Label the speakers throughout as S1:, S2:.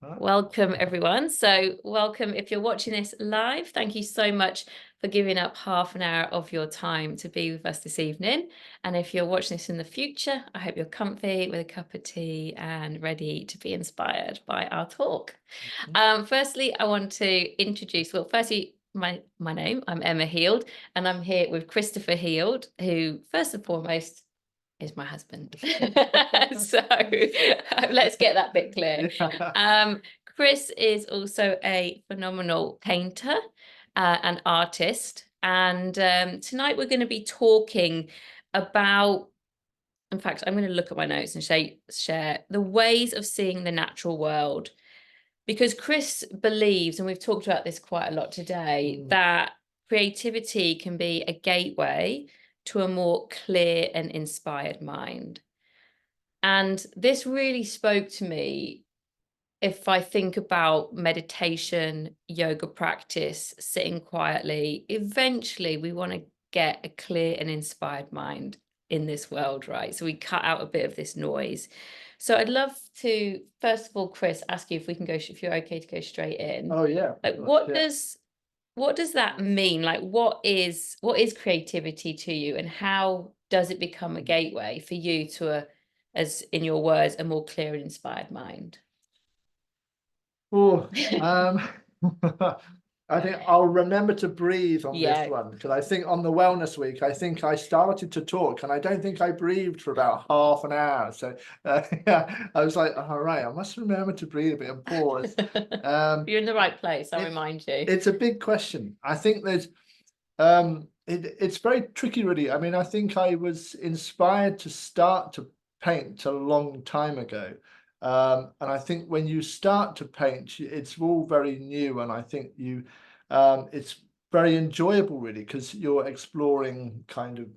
S1: Welcome, everyone. So welcome if you're watching this live. Thank you so much for giving up half an hour of your time to be with us this evening. And if you're watching this in the future, I hope you're comfy with a cup of tea and ready to be inspired by our talk. Firstly, I want to introduce, well, firstly, my name, I'm Emma Heald, and I'm here with Christopher Heald, who first and foremost is my husband. So let's get that bit clear. Chris is also a phenomenal painter and artist. And tonight we're going to be talking about, in fact, I'm going to look at my notes and share the ways of seeing the natural world. Because Chris believes, and we've talked about this quite a lot today, that creativity can be a gateway to a more clear and inspired mind. And this really spoke to me if I think about meditation, yoga practice, sitting quietly. Eventually, we want to get a clear and inspired mind in this world, right? So we cut out a bit of this noise. So I'd love to, first of all, Chris, ask you if we can go, if you're okay to go straight in.
S2: Oh yeah.
S1: Like, what does that mean? Like, what is creativity to you, and how does it become a gateway for you to as in your words, a more clear and inspired mind?
S2: Oh, I think I'll remember to breathe on this one, because I think on the wellness week, I think I started to talk and I don't think I breathed for about half an hour. So I was like, all right, I must remember to breathe a bit and pause.
S1: You're in the right place, I'll remind you.
S2: It's a big question. I think there's it's very tricky, really. I mean, I think I was inspired to start to paint a long time ago. And I think when you start to paint, it's all very new, and I think it's very enjoyable, really, because you're exploring kind of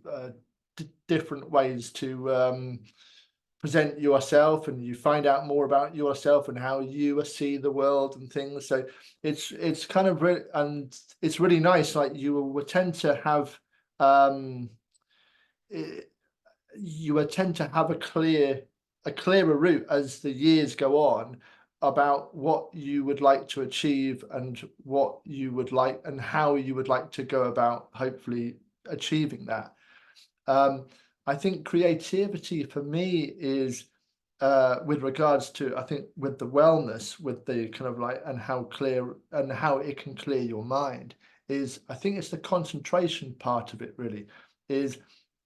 S2: different ways to present yourself, and you find out more about yourself and how you see the world and things. So it's kind of and it's really nice. Like you will tend to have you will tend to have a clearer route as the years go on about what you would like to achieve and what you would like and how you would like to go about hopefully achieving that. I think creativity for me is with regards to, I think with the wellness, with the kind of like, and how clear and how it can clear your mind is, I think it's the concentration part of it really. Is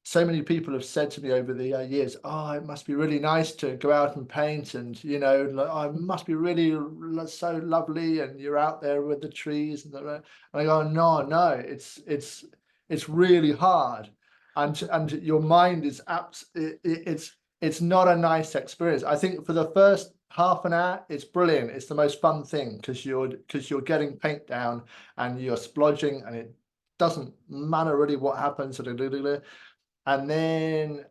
S2: so many people have said to me over the years, oh, it must be really nice to go out and paint, and you know, oh, it must be really so lovely, and you're out there with the trees and I go, no, it's really hard, and your mind is it's not a nice experience. I think for the first half an hour, it's brilliant. It's the most fun thing because you're getting paint down and you're splodging, and it doesn't matter really what happens. And then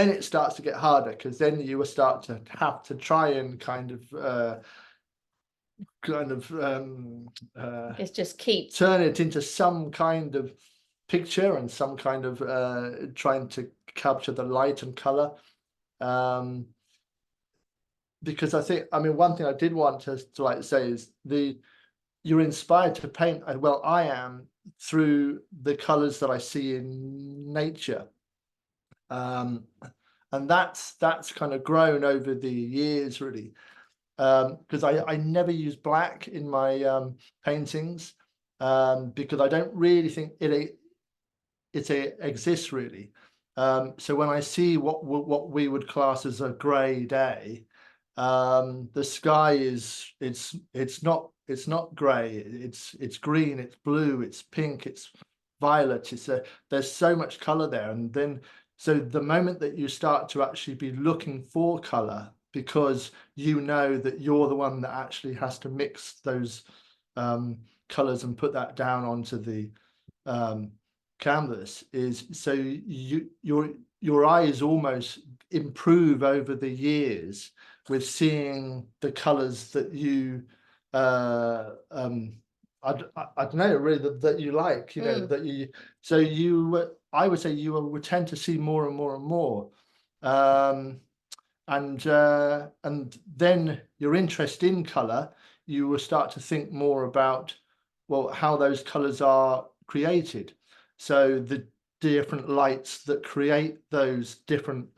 S2: it starts to get harder, because then you will start to have to try and
S1: it's just keep
S2: turn it into some kind of picture and some kind of trying to capture the light and color. Because I think, I mean, one thing I did want to like say is you're inspired to paint, well, I am, through the colors that I see in nature. And that's kind of grown over the years, really. Because I never use black in my paintings, because I don't really think it exists, really. So when I see what we would class as a grey day, the sky it's not grey, it's green, it's blue, it's pink, it's violet, there's so much color there. And then so the moment that you start to actually be looking for color, because you know that you're the one that actually has to mix those colors and put that down onto the canvas, is so your eyes almost improve over the years with seeing the colors that you I don't know really that you like, you know, that you, so you I would say you will tend to see more and more and more. and then your interest in color, you will start to think more about, well, how those colors are created. So the different lights that create those different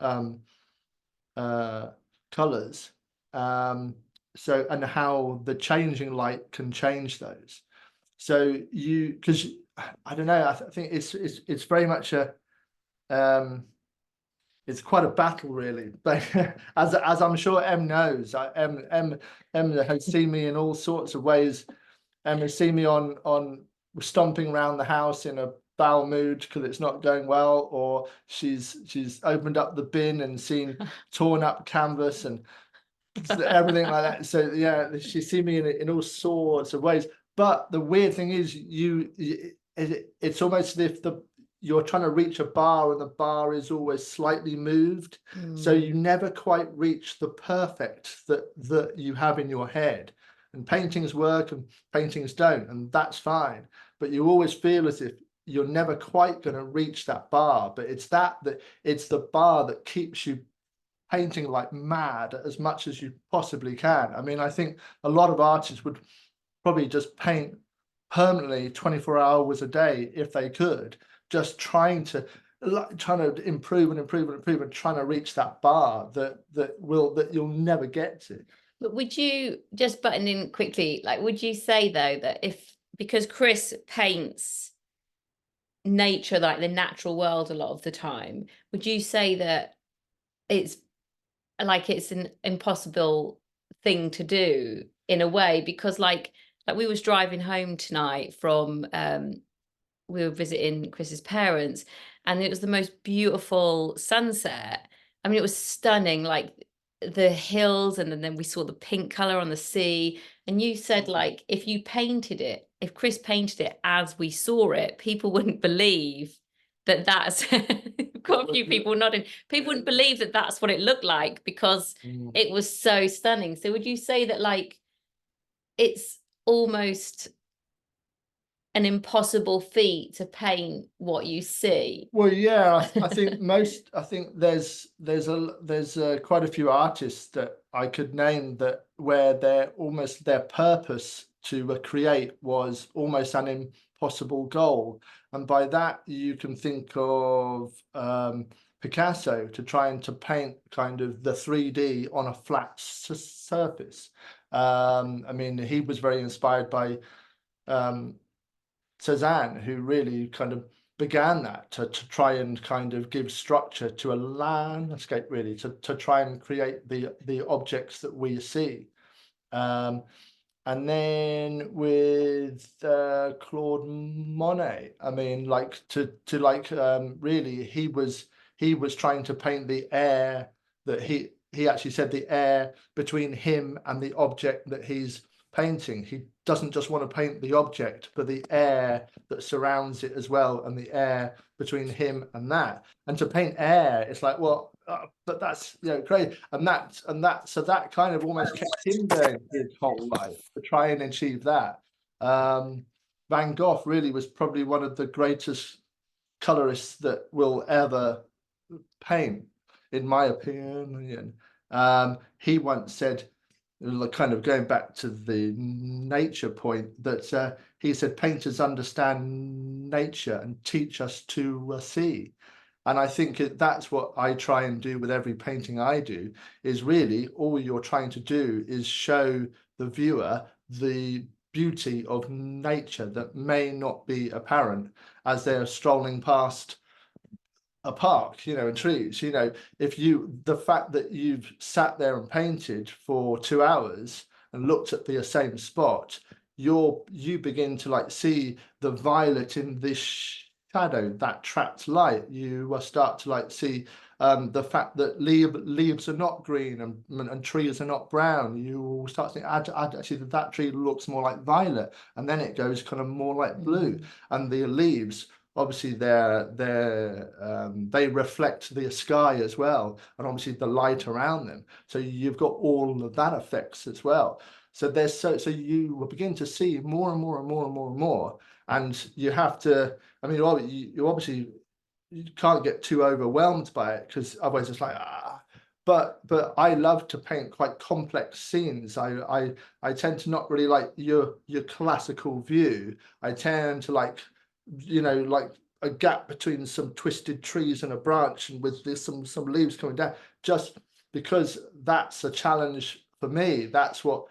S2: colors, so, and how the changing light can change those. So you, because I don't know, I think it's very much a it's quite a battle, really. But as I'm sure Em knows, Em has seen me in all sorts of ways. Em has seen me on stomping around the house in a bowel mood because it's not going well, or she's opened up the bin and seen torn up canvas and everything like that. So yeah, she's seen me in all sorts of ways. But the weird thing is, it's almost as if you're trying to reach a bar and the bar is always slightly moved. So you never quite reach the perfect that you have in your head. And paintings work and paintings don't, and that's fine. But you always feel as if you're never quite going to reach that bar. But it's it's the bar that keeps you painting like mad as much as you possibly can. I mean, I think a lot of artists would probably just paint permanently 24 hours a day if they could, just trying to improve and improve and improve and trying to reach that bar that you'll never get to.
S1: But would you, just button in quickly, like, would you say though that because Chris paints nature, like the natural world a lot of the time, would you say that it's an impossible thing to do in a way? Because like we was driving home tonight from we were visiting Chris's parents, and it was the most beautiful sunset. I mean, it was stunning, like the hills, and then we saw the pink color on the sea. And you said, like, if Chris painted it as we saw it, people wouldn't believe that's got a few people nodding. People wouldn't believe that that's what it looked like because it was so stunning. So would you say that, like, it's almost an impossible feat to paint what you see?
S2: Well, yeah, I think there's quite a few artists that I could name that where their purpose to create was almost an impossible goal, and by that you can think of Picasso to trying to paint kind of the 3D on a flat surface. I mean, he was very inspired by Cezanne, who really kind of began that to try and kind of give structure to a landscape, really, to try and create the objects that we see. And then with Claude Monet, I mean, like really, he was trying to paint the air that he actually said the air between him and the object that he's painting. He doesn't just want to paint the object, but the air that surrounds it as well, and the air between him and that. And to paint air, it's like, well, but that's great, and so that kind of almost kept him going his whole life to try and achieve that. Van Gogh really was probably one of the greatest colorists that will ever paint, in my opinion. He once said, kind of going back to the nature point, that he said painters understand nature and teach us to see. And I think that's what I try and do with every painting I do, is really all you're trying to do is show the viewer the beauty of nature that may not be apparent as they're strolling past a park, and trees. The fact that you've sat there and painted for 2 hours and looked at the same spot, you begin to see the violet in this shadow, that trapped light. You start to see the fact that leaves are not green and trees are not brown. You start to think, actually that tree looks more like violet, and then it goes kind of more like blue, and the leaves, obviously they reflect the sky as well, and obviously the light around them. So you've got all of that effects as well. So so you will begin to see more and more and more and more and more, and you have to. I mean, you obviously you can't get too overwhelmed by it, because otherwise it's like but I love to paint quite complex scenes. I tend to not really like your classical view. I tend to like, like a gap between some twisted trees and a branch, and with this, some leaves coming down, just because that's a challenge for me. That's what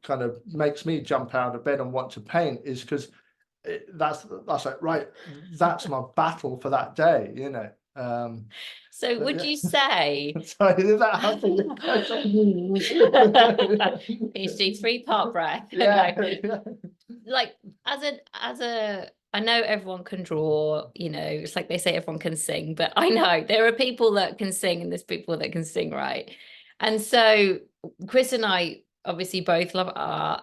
S2: kind of makes me jump out of bed and want to paint, is because that's like, right, that's my battle for that day,
S1: So would you say
S2: sorry, is that happening?
S1: PhD 3-part breath?
S2: Yeah,
S1: No.
S2: yeah.
S1: Like as a I know everyone can draw, it's like they say everyone can sing, but I know there are people that can sing and there's people that can sing, right? And so Chris and I obviously both love art.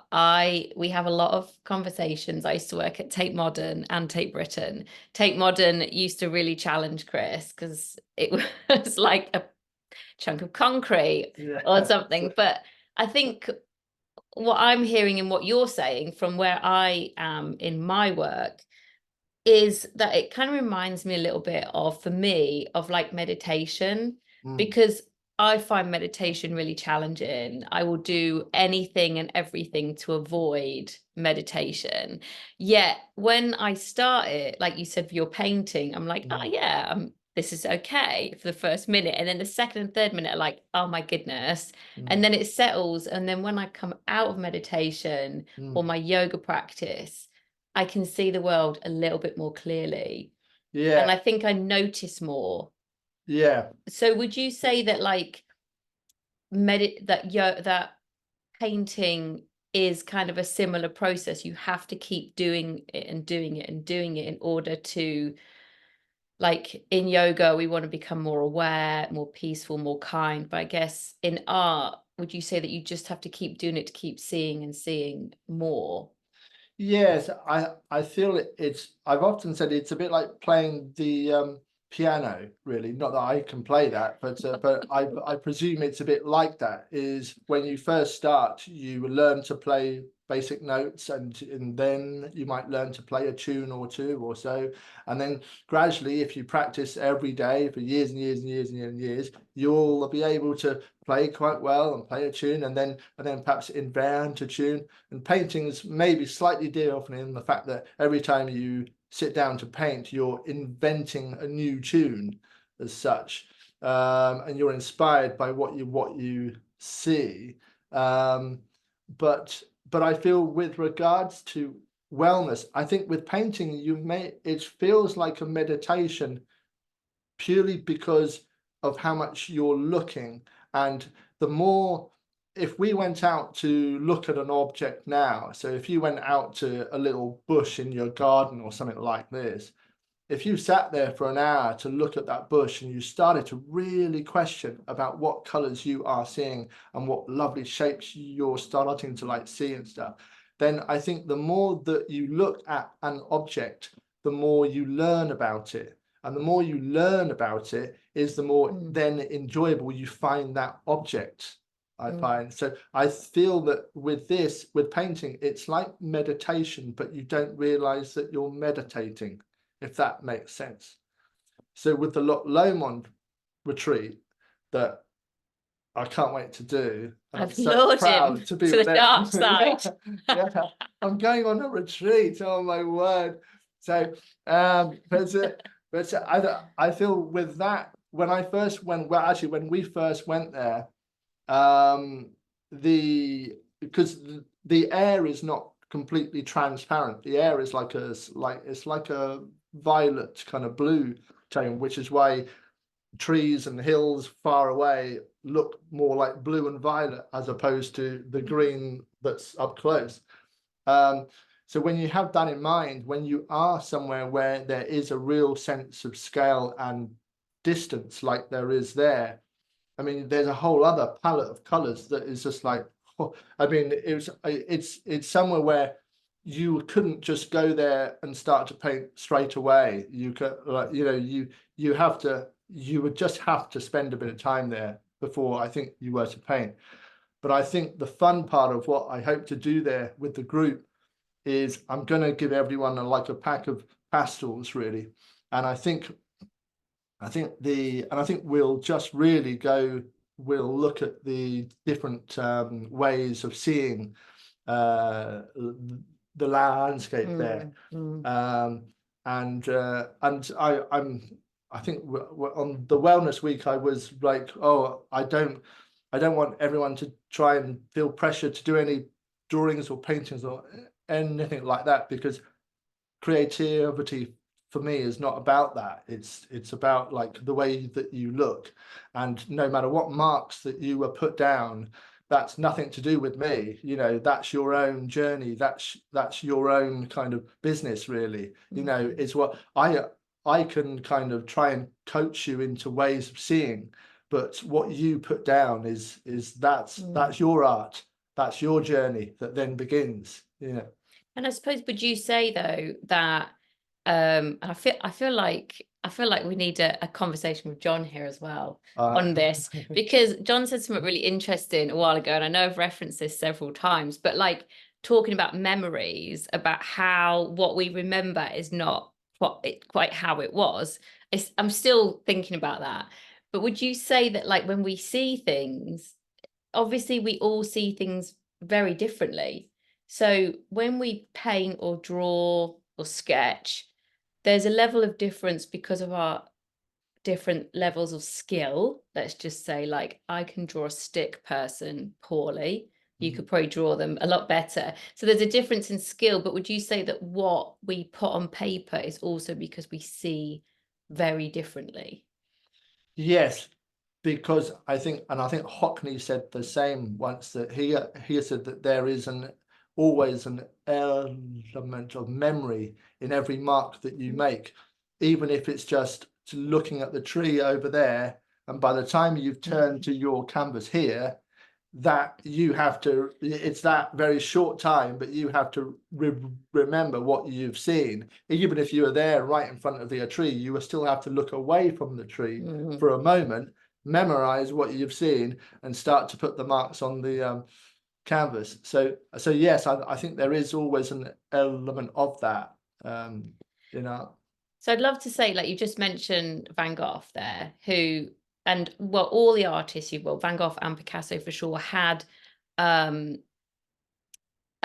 S1: We have a lot of conversations. I used to work at Tate Modern and Tate Britain. Tate Modern used to really challenge Chris because it was like a chunk of concrete or something. But I think what I'm hearing and what you're saying from where I am in my work is that it kind of reminds me a little bit of, for me, of like meditation, because I find meditation really challenging. I will do anything and everything to avoid meditation. Yet when I start it, like you said, for your painting, I'm like, oh yeah, this is okay for the first minute. And then the second and third minute are like, oh my goodness. And then it settles. And then when I come out of meditation or my yoga practice, I can see the world a little bit more clearly.
S2: Yeah.
S1: And I think I notice more.
S2: Yeah.
S1: So would you say that like that painting is kind of a similar process? You have to keep doing it and doing it and doing it in order to, like in yoga, we want to become more aware, more peaceful, more kind. But I guess in art, would you say that you just have to keep doing it to keep seeing and seeing more?
S2: Yes, I feel it's. I've often said it's a bit like playing the piano. Really, not that I can play that, but I presume it's a bit like that. Is when you first start, you learn to play basic notes, and then you might learn to play a tune or two or so, and then gradually, if you practice every day for years and years and years and years and years, you'll be able to play quite well and play a tune, and then perhaps invent a tune. And painting's maybe slightly different in the fact that every time you sit down to paint, you're inventing a new tune as such, and you're inspired by what you see. But I feel with regards to wellness, I think with painting it feels like a meditation purely because of how much you're looking. And the more, if we went out to look at an object now, so if you went out to a little bush in your garden or something like this, if you sat there for an hour to look at that bush and you started to really question about what colors you are seeing and what lovely shapes you're starting to like see and stuff, then I think the more that you look at an object, the more you learn about it. And the more you learn about it is the more then enjoyable you find that object, I find. So I feel that with painting, it's like meditation, but you don't realize that you're meditating, if that makes sense. So with the Loch Lomond retreat that I can't wait to do, and I'm so proud to be
S1: to the
S2: there.
S1: dark side.
S2: Yeah, I'm going on a retreat. Oh my word! So, but I feel with that, when I first went, well, actually, when we first went there, because the air is not completely transparent. The air is it's like a violet kind of blue tone, which is why trees and hills far away look more like blue and violet as opposed to the green that's up close. So when you have that in mind, when you are somewhere where there is a real sense of scale and distance like there is there, I mean, there's a whole other palette of colors that is just like, I mean, it's somewhere where you couldn't just go there and start to paint straight away. You could, like, you would just have to spend a bit of time there before I think you were to paint. But I think the fun part of what I hope to do there with the group is I'm going to give everyone a pack of pastels, really. And I think we'll just really go we'll look at the different ways of seeing the landscape there. I think on the wellness week, I was like, oh, I don't want everyone to try and feel pressure to do any drawings or paintings or anything like that, because creativity for me is not about that. It's about like the way that you look, and no matter what marks that you were put down, that's nothing to do with me. You know, that's your own journey. That's your own kind of business, really. You know, it's what I can kind of try and coach you into ways of seeing, but what you put down is that's your art. That's your journey that then begins. You know.
S1: And I suppose, would you say though that and I feel like we need a conversation with John here as well on this, because John said something really interesting a while ago, and I know I've referenced this several times, but like talking about memories, about how what we remember is not quite how it was. I'm still thinking about that. But would you say that, like, when we see things, obviously we all see things very differently. So when we paint or draw or sketch, there's a level of difference because of our different levels of skill. Let's just say, like, I can draw a stick person poorly. You could probably draw them a lot better. So there's a difference in skill. But would you say that what we put on paper is also because we see very differently?
S2: Yes, because I think Hockney said the same once, that he said that there is always an element of memory in every mark that you make, even if it's just looking at the tree over there, and by the time you've turned to your canvas here, that you have to, it's that very short time, but you have to remember what you've seen. Even if you were there right in front of the tree, you will still have to look away from the tree for a moment, memorize what you've seen, and start to put the marks on the canvas. So yes, I think there is always an element of that, you know.
S1: So I'd love to say, like, you just mentioned Van Gogh there, who, and well, all the artists Van Gogh and Picasso for sure, had a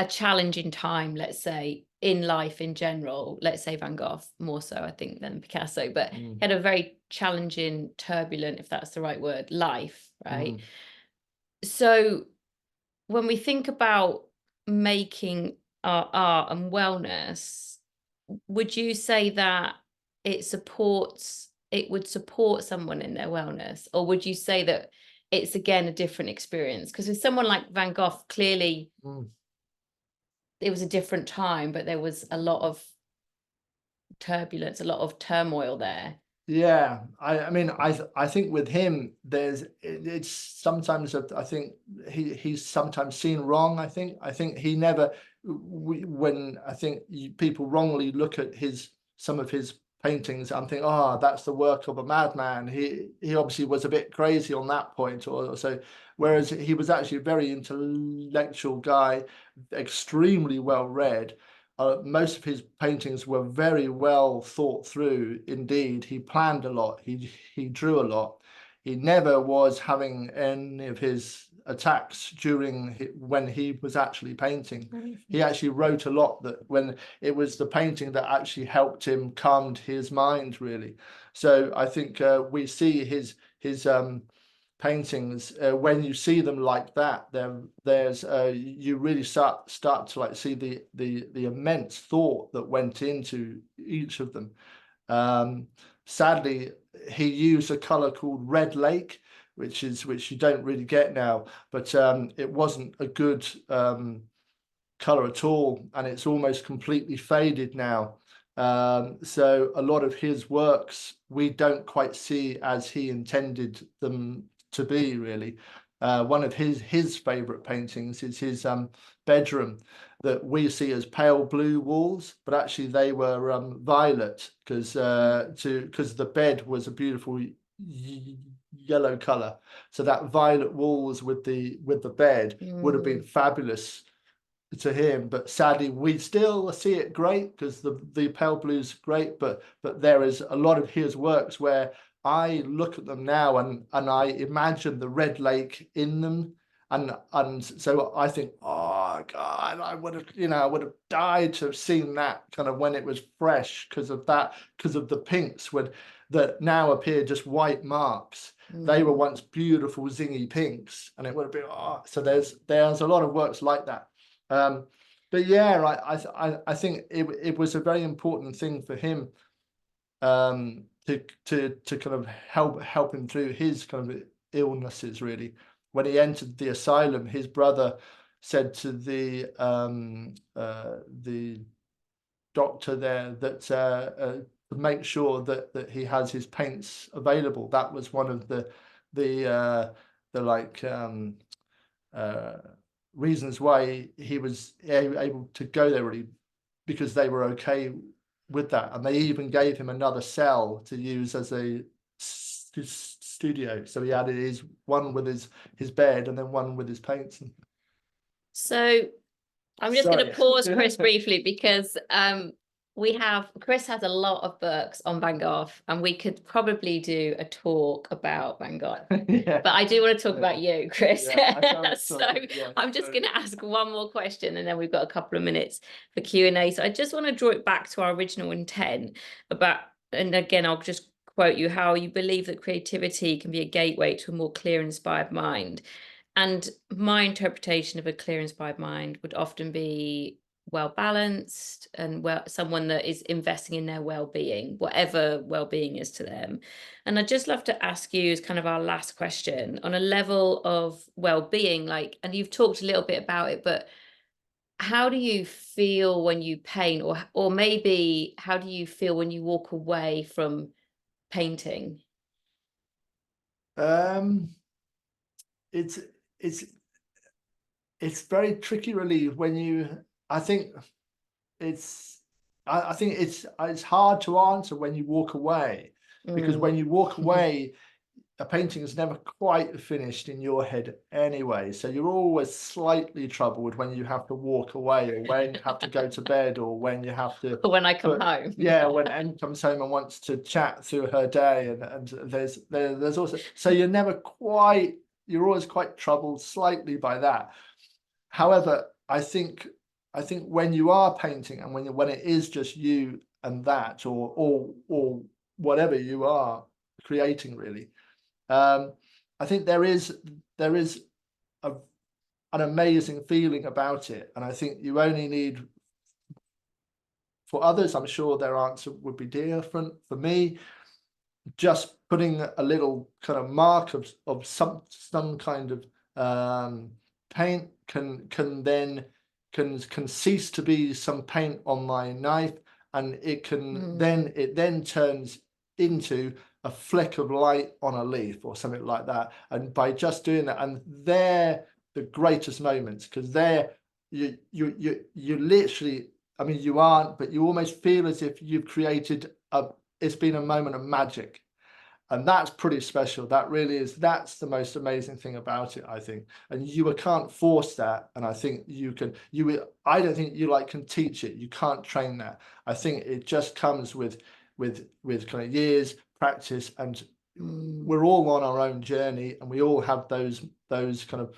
S1: challenging time, let's say, in life in general. Let's say Van Gogh more so, I think, than Picasso, but he had a very challenging, turbulent, if that's the right word, life, right? So when we think about making our art and wellness, would you say that it would support someone in their wellness, or would you say that it's again a different experience? Because with someone like Van Gogh, clearly it was a different time, but there was a lot of turbulence, a lot of turmoil there.
S2: Yeah, I mean, I think with him, it's sometimes, I think he's sometimes seen wrong. I think he never, when I think people wrongly look at some of his paintings and think, oh, that's the work of a madman. He obviously was a bit crazy on that point, or so. Whereas he was actually a very intellectual guy, extremely well read. Most of his paintings were very well thought through indeed. He planned a lot. He drew a lot. He never was having any of his attacks when he was actually painting. He actually wrote a lot, that when it was the painting that actually helped him calmed his mind, really. So I think we see his paintings, when you see them like that, there's you really start to like see the immense thought that went into each of them. Sadly, he used a color called red lake, which you don't really get now, but it wasn't a good color at all, and it's almost completely faded now. So a lot of his works we don't quite see as he intended them to be, really. One of his favorite paintings is his bedroom, that we see as pale blue walls, but actually they were violet, because the bed was a beautiful yellow color. So that violet walls with the bed would have been fabulous to him, but sadly we still see it great, because the pale blue's great, but there is a lot of his works where I look at them now and I imagine the red lake in them. And so I think, oh God, I would have, I would have died to have seen that kind of when it was fresh, because of that, because of the pinks that now appear just white marks. They were once beautiful zingy pinks, and it would have been, so there's a lot of works like that. But yeah, I think it was a very important thing for him, to kind of help him through his kind of illnesses. Really, when he entered the asylum, his brother said to the doctor there that to make sure that he has his paints available. That was one of the like reasons why he was able to go there, really, because they were okay with that, and they even gave him another cell to use as a studio. So he had his one with his bed, and then one with his paints.
S1: So I'm just going to pause, Chris, briefly, because Chris has a lot of books on Van Gogh, and we could probably do a talk about Van Gogh.
S2: Yeah.
S1: But I do want to talk about you, Chris.
S2: Yeah,
S1: so I'm just going to ask one more question, and then we've got a couple of minutes for Q&A. So I just want to draw it back to our original intent about, and again, I'll just quote you, how you believe that creativity can be a gateway to a more clear, inspired mind. And my interpretation of a clear, inspired mind would often be well balanced and someone that is investing in their well-being, whatever well-being is to them. And I'd just love to ask you, as kind of our last question, on a level of well-being, like, and you've talked a little bit about it, but how do you feel when you paint, or maybe how do you feel when you walk away from painting?
S2: It's very tricky, really, when I think it's hard to answer when you walk away, because when you walk away, a painting is never quite finished in your head anyway. So you're always slightly troubled when you have to walk away, or when you have to go to bed, or when you have to.
S1: Or when I come home.
S2: Yeah, when Em comes home and wants to chat through her day, and there's also, so you're always quite troubled slightly by that. However, I think when you are painting, and when it is just you and that, or whatever you are creating, really, I think there is an amazing feeling about it, and I think you only need. For others, I'm sure their answer would be different. For me, just putting a little kind of mark of some kind of paint can cease to be some paint on my knife, and it then turns into a flick of light on a leaf or something like that. And by just doing that, and they're the greatest moments, because you literally, I mean, you aren't, but you almost feel as if you've created it's been a moment of magic. And that's pretty special. That really is. That's the most amazing thing about it, I think. And you can't force that. And I think I don't think you can teach it. You can't train that. I think it just comes with kind of years practice, and we're all on our own journey, and we all have those kind of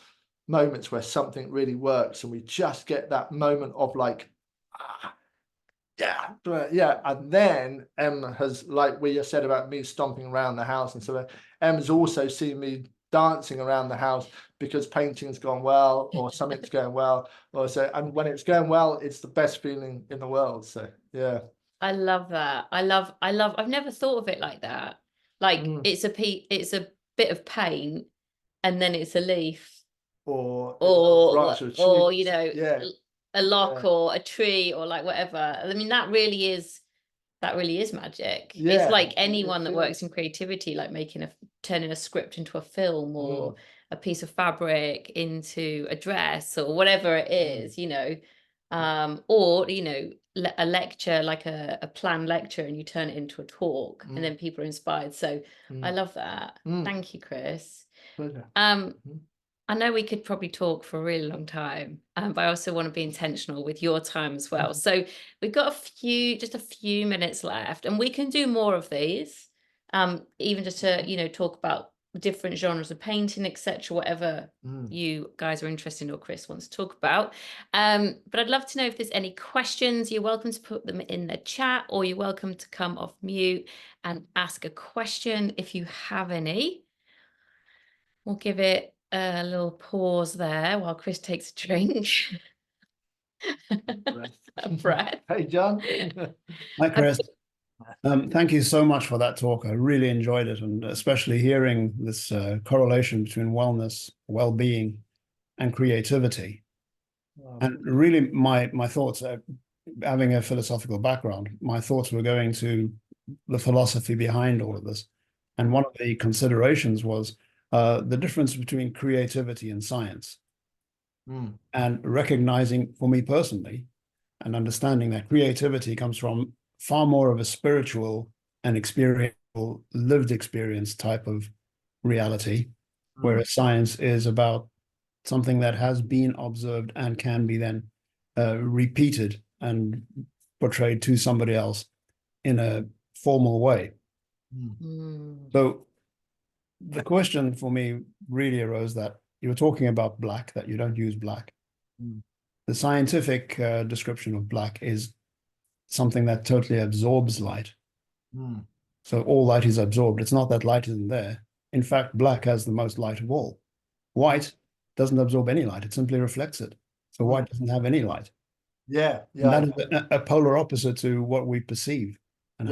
S2: moments where something really works, and we just get that moment of yeah. And then Em has, like we said about me stomping around the house, and so Em's also seen me dancing around the house because painting's gone well, or something's going well, and when it's going well, it's the best feeling in the world. So yeah.
S1: I love that. I've never thought of it like that. Like it's a bit of paint, and then it's a leaf, or a lock, or a tree, or like whatever. I mean, that really is magic. It's like anyone that works in creativity, like turning a script into a film, or a piece of fabric into a dress, or whatever it is, or a lecture, like a planned lecture, and you turn it into a talk, and then people are inspired. So I love that. Thank you, Chris.
S2: Pleasure.
S1: I know we could probably talk for a really long time, but I also want to be intentional with your time as well. So we've got just a few minutes left, and we can do more of these. even just to, talk about different genres of painting, etc., whatever you guys are interested in or Chris wants to talk about. But I'd love to know if there's any questions. You're welcome to put them in the chat, or you're welcome to come off mute and ask a question if you have any. We'll give it a little pause there while Chris takes a drink. A breath.
S2: Hey, John.
S3: Hi, Chris. Thank you so much for that talk. I really enjoyed it, and especially hearing this correlation between wellness, well-being, and creativity. Wow. And really, my thoughts, having a philosophical background, my thoughts were going to the philosophy behind all of this. And one of the considerations was the difference between creativity and science. And recognizing, for me personally, and understanding that creativity comes from far more of a spiritual and experiential, lived experience type of reality, whereas science is about something that has been observed and can be then repeated and portrayed to somebody else in a formal way. So the question for me really arose that you were talking about black, that you don't use black. The scientific description of black is something that totally absorbs light. So all light is absorbed. It's not that light isn't there. In fact, black has the most light of all. White doesn't absorb any light. It simply reflects it. So white doesn't have any light.
S2: Yeah.
S3: And that is a polar opposite to what we perceive. And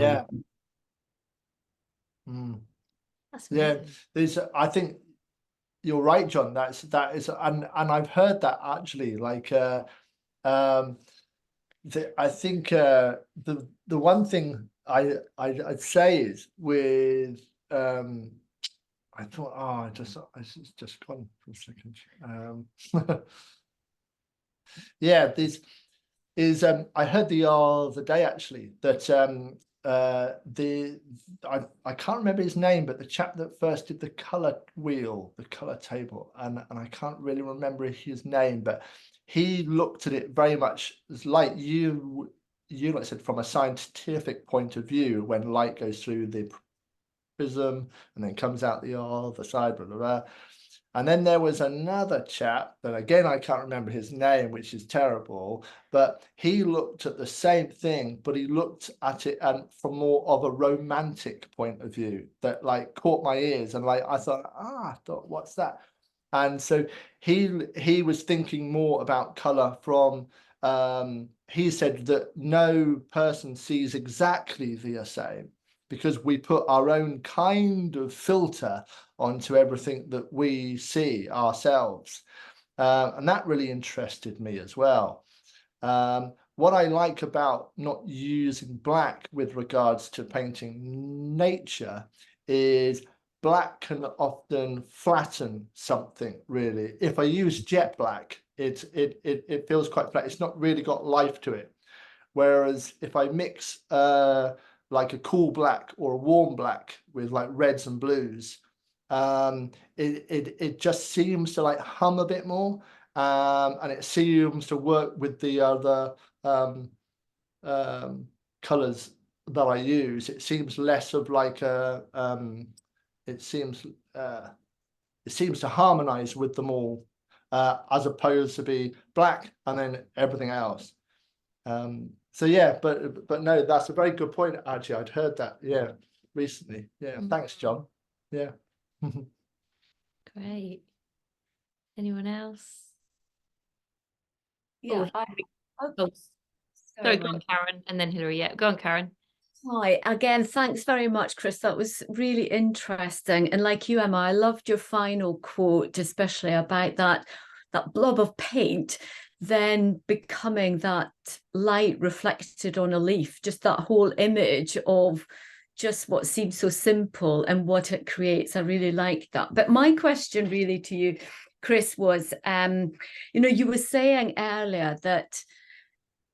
S2: There's, I think you're right, John. That is, and I've heard that actually. Like, I think the one thing I'd say is with I thought it's just gone for a second. Yeah, this is I heard the other day actually that I can't remember his name, but the chap that first did the color wheel, the color table, and I can't really remember his name, but he looked at it very much as like you like I said, from a scientific point of view, when light goes through the prism and then comes out the other side, blah, blah, blah. And then there was another chap that, again, I can't remember his name, which is terrible, but he looked at the same thing, but he looked at it from more of a romantic point of view that like caught my ears, and like I thought, what's that? And so he was thinking more about color from he said that no person sees exactly the same, because we put our own kind of filter onto everything that we see ourselves. And that really interested me as well. What I like about not using black with regards to painting nature is black can often flatten something, really. If I use jet black, it feels quite flat. It's not really got life to it. Whereas if I mix like a cool black or a warm black with like reds and blues, it just seems to like hum a bit more, and it seems to work with the other colors that I use. It seems less of like a it seems to harmonize with them all, as opposed to be black and then everything else. So yeah, but no, that's a very good point. Actually, I'd heard that recently. Yeah, thanks, John. Yeah.
S1: Great. Anyone else?
S4: Yeah.
S1: Sorry, go on, Karen, and then Hilary. Yeah, go on, Karen.
S4: Hi, again, thanks very much, Chris. That was really interesting. And like you, Emma, I loved your final quote, especially about that blob of paint then becoming that light reflected on a leaf, just that whole image of just what seems so simple and what it creates. I really like that. But my question really to you, Chris, was, you were saying earlier that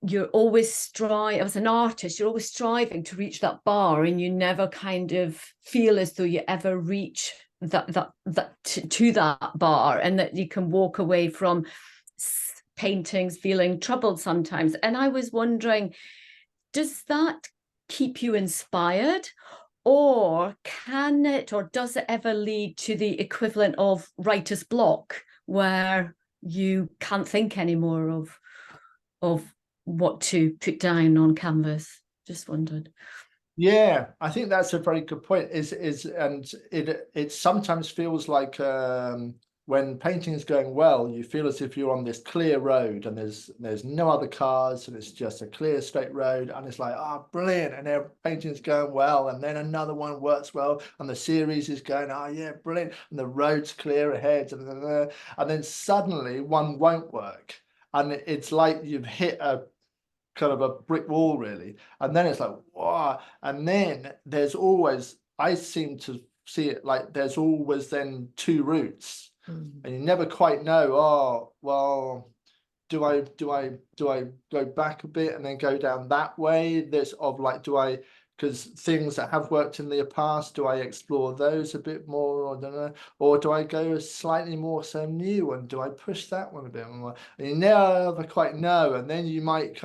S4: you're always as an artist, you're always striving to reach that bar, and you never kind of feel as though you ever reach that to that bar, and that you can walk away from paintings feeling troubled sometimes. And I was wondering, does that keep you inspired, or can it, or does it ever lead to the equivalent of writer's block, where you can't think anymore of what to put down on canvas? Just wondered.
S2: Yeah, I think that's a very good point. And it sometimes feels like when painting is going well, you feel as if you're on this clear road and there's no other cars and it's just a clear straight road, and it's like, oh, brilliant, and painting is going well, and then another one works well and the series is going, oh yeah, brilliant, and the road's clear ahead, and then suddenly one won't work, and it's like you've hit a kind of a brick wall, really. And then it's like, wow. And then there's always, I seem to see it like there's always then two routes, and you never quite know, oh, well, do I go back a bit and then go down that way? This of like, because things that have worked in the past, do I explore those a bit more, or don't know, or do I go slightly more so new, and do I push that one a bit more? And you never quite know, and then you might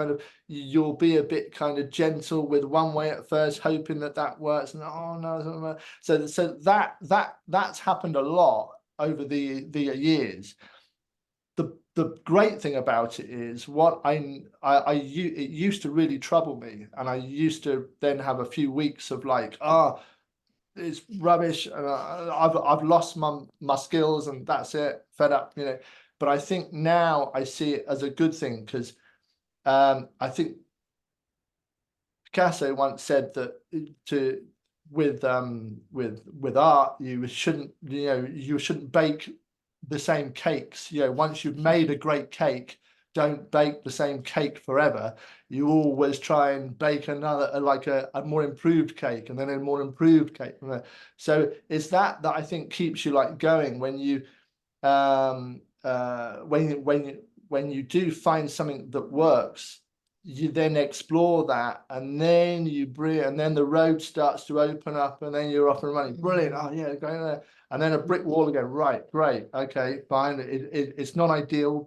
S2: you'll be a bit kind of gentle with one way at first, hoping that works, and oh no, so that's happened a lot over the years. The great thing about it is what it used to really trouble me, and I used to then have a few weeks of like, it's rubbish, and I've lost my skills, and that's it, fed up, But I think now I see it as a good thing, because I think Picasso once said that with art, you shouldn't bake the same cakes. Once you've made a great cake, don't bake the same cake forever. You always try and bake another, like a more improved cake, and then a more improved cake. So it's that I think keeps you like going when you when you do find something that works. You then explore that, and then and then the road starts to open up, and then you're off and running. Brilliant. Oh yeah, going there. And then a brick wall again. Right, great. Okay, fine. It's not ideal,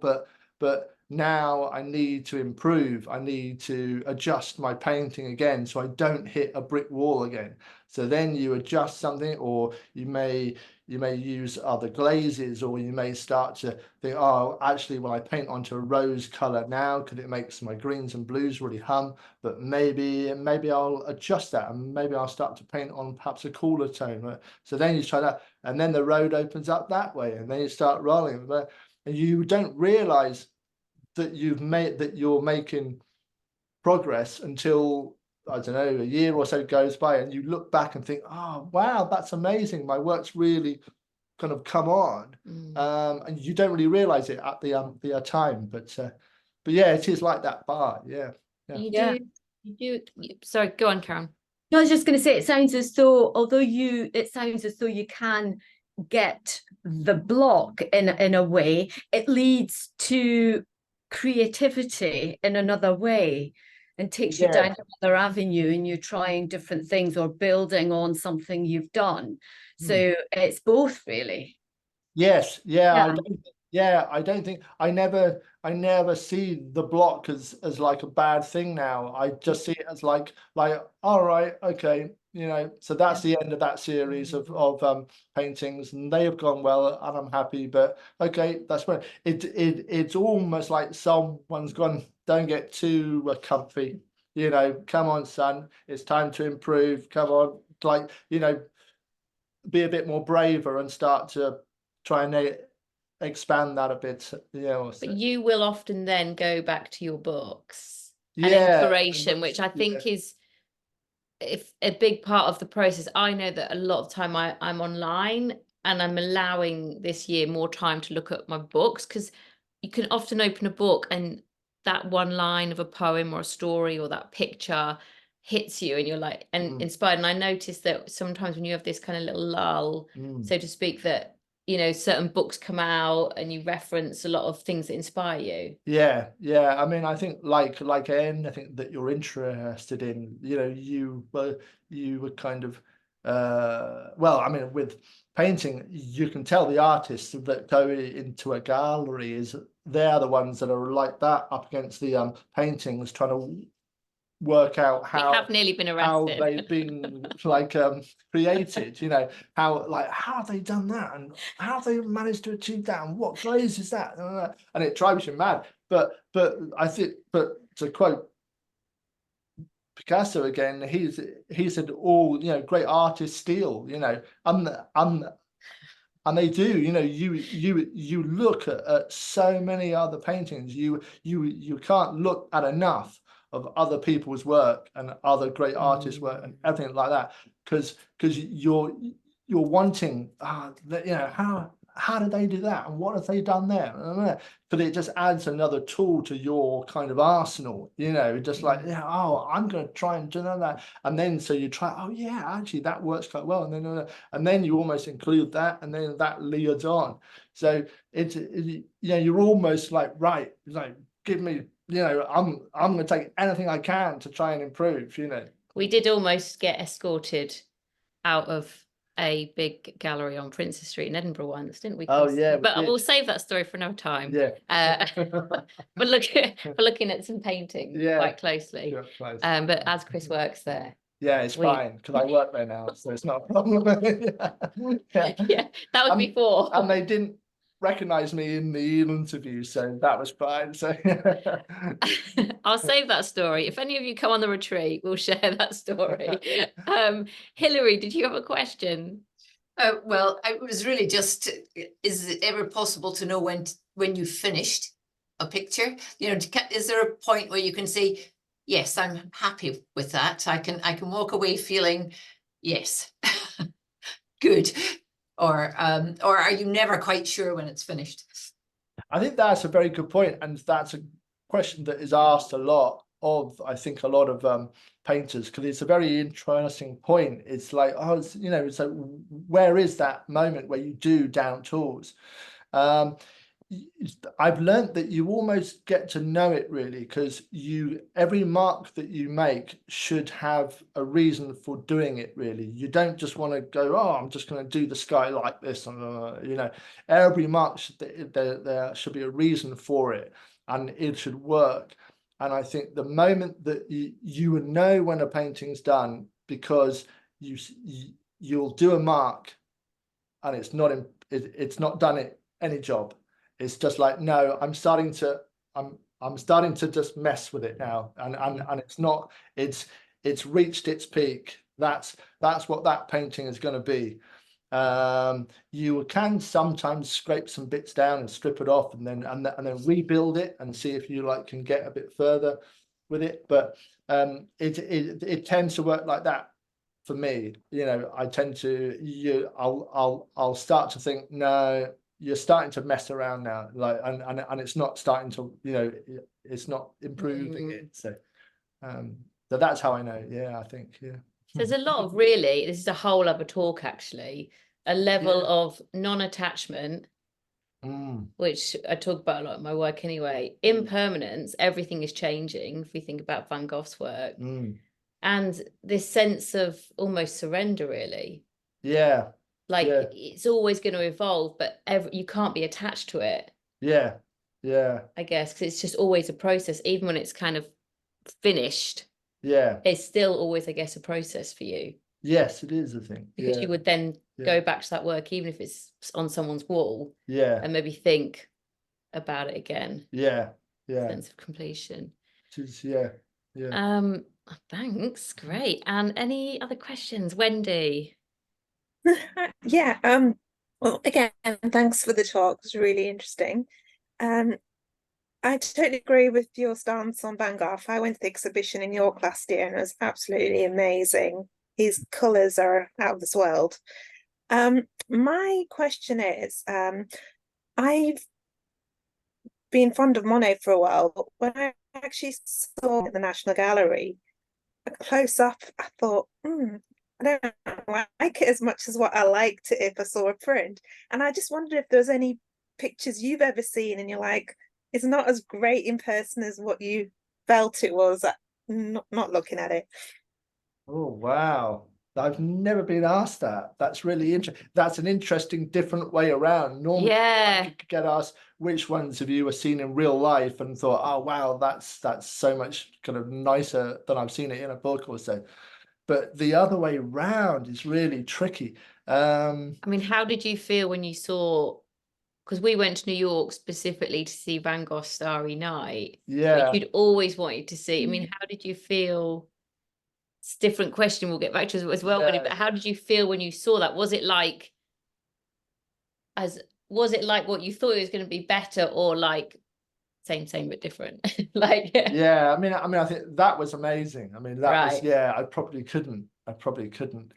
S2: but now I need to improve. I need to adjust my painting again, so I don't hit a brick wall again. So then you adjust something, or you may use other glazes, or you may start to think, oh, actually, well, I paint onto a rose color now because it makes my greens and blues really hum, but maybe I'll adjust that, and maybe I'll start to paint on perhaps a cooler tone. So then you try that, and then the road opens up that way, and then you start rolling, and you don't realize that you're making progress until, I don't know, a year or so goes by, and you look back and think, oh wow, that's amazing, my work's really kind of come on. And you don't really realize it at the time, but yeah, it is like that bar.
S1: You do. Sorry, go on, Karen.
S4: No, I was just going to say, it sounds as though you can get the block in a way, it leads to creativity in another way, and takes you down another avenue, and you're trying different things or building on something you've done. So it's both, really.
S2: Yes, I don't think I never see the block as like a bad thing now. I just see it as like all right, okay, so that's the end of that series of paintings, and they have gone well, and I'm happy. But okay, that's when it's almost like someone's gone, don't get too comfy, come on, son, it's time to improve, come on, like, be a bit more braver and start to try and expand that a bit.
S1: But you will often then go back to your books and inspiration, which I think is if a big part of the process. I know that a lot of time I'm online, and I'm allowing this year more time to look at my books, because you can often open a book and that one line of a poem or a story or that picture hits you, and you're like, and inspired. And I noticed that sometimes when you have this kind of little lull, so to speak, that certain books come out and you reference a lot of things that inspire you.
S2: Yeah. I mean, I think like anything that you're interested in, you were kind of well, I mean, with painting, you can tell the artists that go into a gallery they're the ones that are like that up against the paintings, trying to work out
S1: We
S2: how
S1: have nearly been
S2: how
S1: arrested.
S2: they've been like created, you know, how have they done that, and how have they managed to achieve that, and what glaze is that, and it drives you mad. But I think, but to quote Picasso again, he said all, you know, great artists steal, you know, and they do, you know, you look at so many other paintings, you can't look at enough of other people's work and other great artists' work and everything like that, because you're wanting, you know, how did they do that, and what have they done there? But it just adds another tool to your kind of arsenal, you know, just like, yeah, oh, I'm going to try and do that, and then so you try, oh yeah, actually that works quite well, and then you almost include that, and then that leads on. So it's you know, you're almost like, right, like, give me, you know, I'm going to take anything I can to try and improve, you know.
S1: We did almost get escorted out of a big gallery on Princes Street in Edinburgh once, didn't we?
S2: Oh
S1: Chris?
S2: yeah,
S1: but we'll save that story for another time.
S2: Yeah.
S1: But we're looking at some paintings quite closely.
S2: Sure, close.
S1: But as Chris works there,
S2: Yeah, it's fine because I work there now, so it's not a problem.
S1: yeah, that was before.
S2: And they didn't recognize me in the interview, so that was fine. So
S1: I'll save that story. If any of you come on the retreat, we'll share that story. Hilary, did you have a question?
S5: Well, it was really just, is it ever possible to know when you've finished a picture? You know, is there a point where you can say, yes, I'm happy with that. I can walk away feeling, yes, good. Or are you never quite sure when it's finished?
S2: I think that's a very good point, and that's a question that is asked a lot of, I think, a lot of painters, because it's a very interesting point. It's like, oh, it's, you know, so where is that moment where you do down tools? I've learned that you almost get to know it really, because every mark that you make should have a reason for doing it really. You don't just want to go, oh, I'm just going to do the sky like this, and you know, every mark there should be a reason for it, and it should work. And I think the moment that you would know when a painting's done, because you'll do a mark and it's not done any job. It's just like, no, I'm starting to just mess with it now, and it's reached its peak. That's what that painting is going to be. You can sometimes scrape some bits down and strip it off, and then rebuild it and see if you can get a bit further with it. But it tends to work like that for me. You know, I tend to I'll start to think, no, you're starting to mess around now, and it's not starting to, you know, it's not improving it. So that's how I know. Yeah, I think, yeah.
S1: There's a lot of, really, this is a whole other talk actually, a level of non-attachment, which I talk about a lot in my work anyway. Impermanence, everything is changing, if we think about Van Gogh's work. And this sense of almost surrender, really.
S2: Yeah.
S1: It's always going to evolve, but you can't be attached to it.
S2: Yeah.
S1: I guess, because it's just always a process, even when it's kind of finished.
S2: Yeah.
S1: It's still always, I guess, a process for you.
S2: Yes, it is, I think.
S1: Because you would then go back to that work, even if it's on someone's wall.
S2: Yeah.
S1: And maybe think about it again.
S2: Yeah.
S1: Sense of completion.
S2: Yeah.
S1: Thanks. Great. And any other questions? Wendy?
S6: Yeah. Well, again, thanks for the talk. It was really interesting. I totally agree with your stance on Van Gogh. I went to the exhibition in York last year and it was absolutely amazing. His colours are out of this world. My question is, I've been fond of Monet for a while, but when I actually saw at the National Gallery, close up, I thought, I don't like it as much as what I liked it if I saw a print. And I just wondered if there's any pictures you've ever seen and you're like, it's not as great in person as what you felt it was not looking at it.
S2: Oh wow, I've never been asked that. That's really interesting. That's an interesting, different way around. Normally,
S1: Yeah.
S2: you get asked which ones of you were seen in real life and thought, oh wow, that's so much kind of nicer than I've seen it in a book or so. But the other way round is really tricky.
S1: I mean, how did you feel when you saw, because we went to New York specifically to see Van Gogh's Starry Night,
S2: Yeah.
S1: which you'd always wanted to see. I mean, how did you feel? It's a different question. We'll get back to as well,
S2: Yeah.
S1: but how did you feel when you saw that? Was it like what you thought it was going to be better, or like same but different? Like,
S2: yeah, I mean, I think that was amazing. I mean, that was,
S1: right.
S2: yeah, I probably couldn't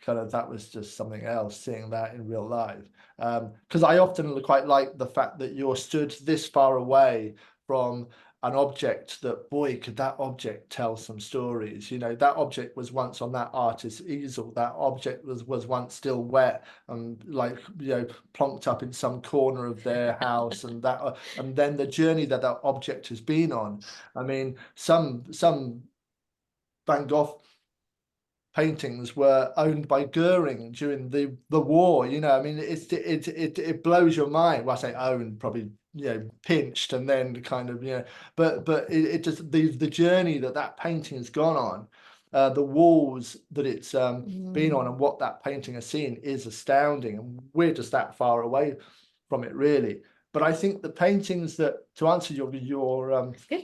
S2: kind of, that was just something else, seeing that in real life. Because I often quite like the fact that you're stood this far away from an object that, boy, could that object tell some stories. You know, that object was once on that artist's easel. That object was once still wet and, like, you know, plonked up in some corner of their house, and that, and then the journey that object has been on. I mean, some Van Gogh paintings were owned by Goering during the war. You know, I mean, it blows your mind. Well, I say owned, probably, you know, pinched and then kind of, you know, but it just, the journey that painting has gone on, the walls that it's been on, and what that painting has seen is astounding, and we're just that far away from it, really. But I think the paintings that, to answer your
S1: Good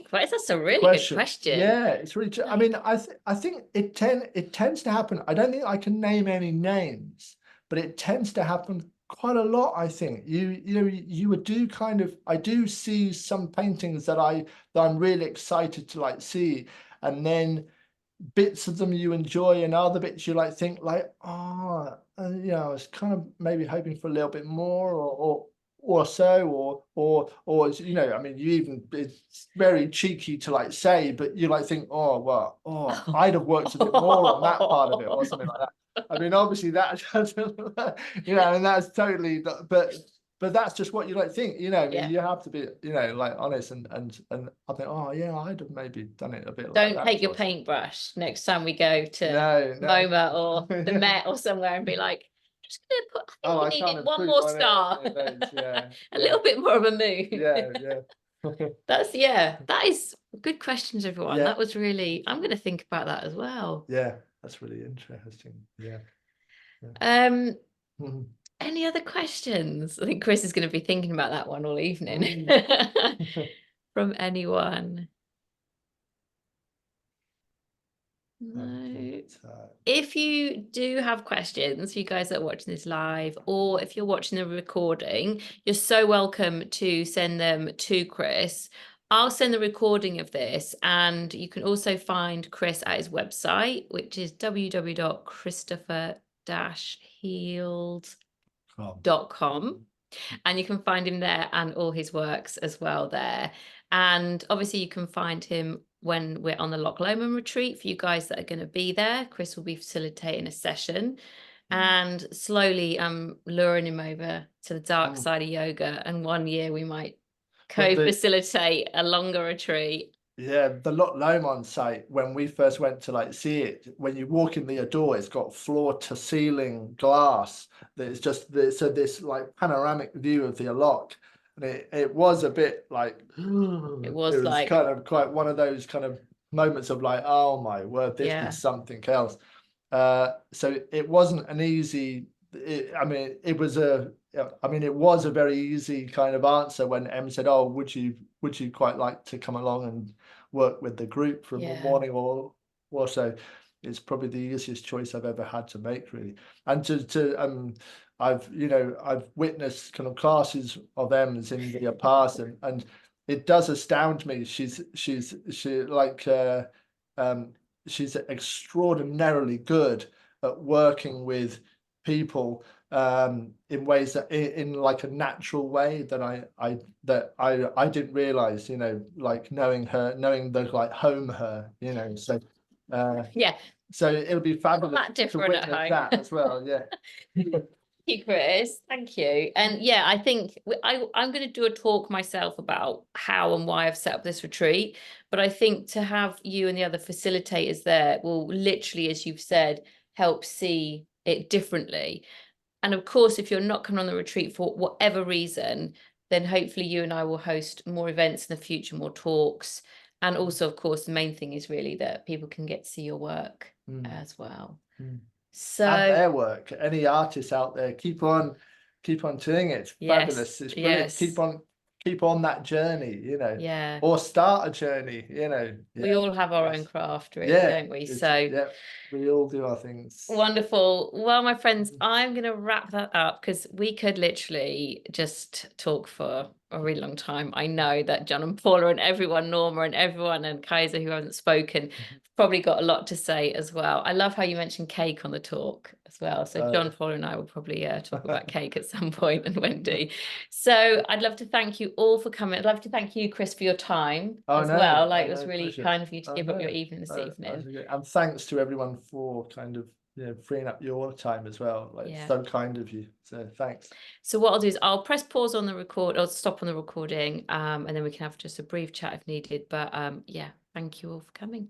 S1: question. That's a really
S2: question,
S1: good question.
S2: yeah, it's really I mean, I think it tends to happen. I don't think I can name any names, but it tends to happen quite a lot. I think you would do kind of, I do see some paintings that I'm really excited to like see, and then bits of them you enjoy, and other bits you like think like, oh, you know, I was kind of maybe hoping for a little bit more, or so, or you know, I mean, you even, it's very cheeky to like say, but you like think, oh well, oh, I'd have worked a bit more on that part of it, or something like that. I mean, obviously that you know, and that's totally, but that's just what you like think, you know. I mean,
S1: Yeah.
S2: you have to be, you know, like honest, and I think, oh yeah, I'd have maybe done it a bit like
S1: Don't
S2: that.
S1: take your paintbrush next time we go to
S2: No.
S1: MoMA or the
S2: Yeah.
S1: Met or somewhere and be like, just gonna put, I think you
S2: can't
S1: needed one
S2: improve
S1: more
S2: on it,
S1: star.
S2: yeah,
S1: A little bit more of a mood.
S2: yeah.
S1: That is good questions, everyone.
S2: Yeah.
S1: That was really, I'm going to think about that as well.
S2: Yeah, that's really interesting. Yeah. Mhm.
S1: Any other questions? I think Chris is going to be thinking about that one all evening. From anyone? No. If you do have questions, you guys that are watching this live, or if you're watching the recording, you're so welcome to send them to Chris. I'll send the recording of this, and you can also find Chris at his website, which is www.christopher-heald.com. And you can find him there and all his works as well there. And obviously you can find him when we're on the Loch Lomond retreat. For you guys that are going to be there, Chris will be facilitating a session, and slowly luring him over to the dark side of yoga. And one year we might co-facilitate a longer retreat. Yeah,
S2: the Loch Lomond site, when we first went to like see it, when you walk in the door, it's got floor to ceiling glass. There's just this like panoramic view of the loch, and it was a bit like it was like kind of quite one of those kind of moments of like, oh my word, this is something else. So it wasn't an easy. I mean, it was a very easy kind of answer when Em said, "Oh, would you quite like to come along and work with the group for a morning or so?" It's probably the easiest choice I've ever had to make, really. And I've witnessed kind of classes of Em's in the past, and it does astound me. She's extraordinarily good at working with people in ways that in like a natural way that I didn't realize, you know, like knowing the like home her, you know, so so it'll be fabulous to witness that as well.
S1: Thank you, Chris. Thank you. And yeah, I think I'm going to do a talk myself about how and why I've set up this retreat, but I think to have you and the other facilitators there will literally, as you've said, help see it differently. And of course, if you're not coming on the retreat for whatever reason, then hopefully you and I will host more events in the future, more talks. And also, of course, the main thing is really that people can get to see your work as well. So
S2: and their work. Any artists out there, keep on doing it. It's fabulous. It's brilliant. Keep on that journey, you know, or start a journey, you know.
S1: We all have our own craft, really, don't we? So
S2: we all do our things.
S1: Wonderful. Well, my friends, I'm going to wrap that up because we could literally just talk for a really long time. I know that John and Paula and everyone, Norma and everyone, and Kaiser who hasn't spoken, probably got a lot to say as well. I love how you mentioned cake on the talk as well. So John, Paula and I will probably talk about cake at some point, and Wendy. So I'd love to thank you all for coming. I'd love to thank you, Chris, for your time well. Like, it was really kind of you to give up your evening this evening.
S2: And thanks to everyone for kind of, you know, freeing up your time as well. Like, so kind of you. So thanks.
S1: So what I'll do is I'll press pause on the record, or stop on the recording, and then we can have just a brief chat if needed. But yeah, thank you all for coming.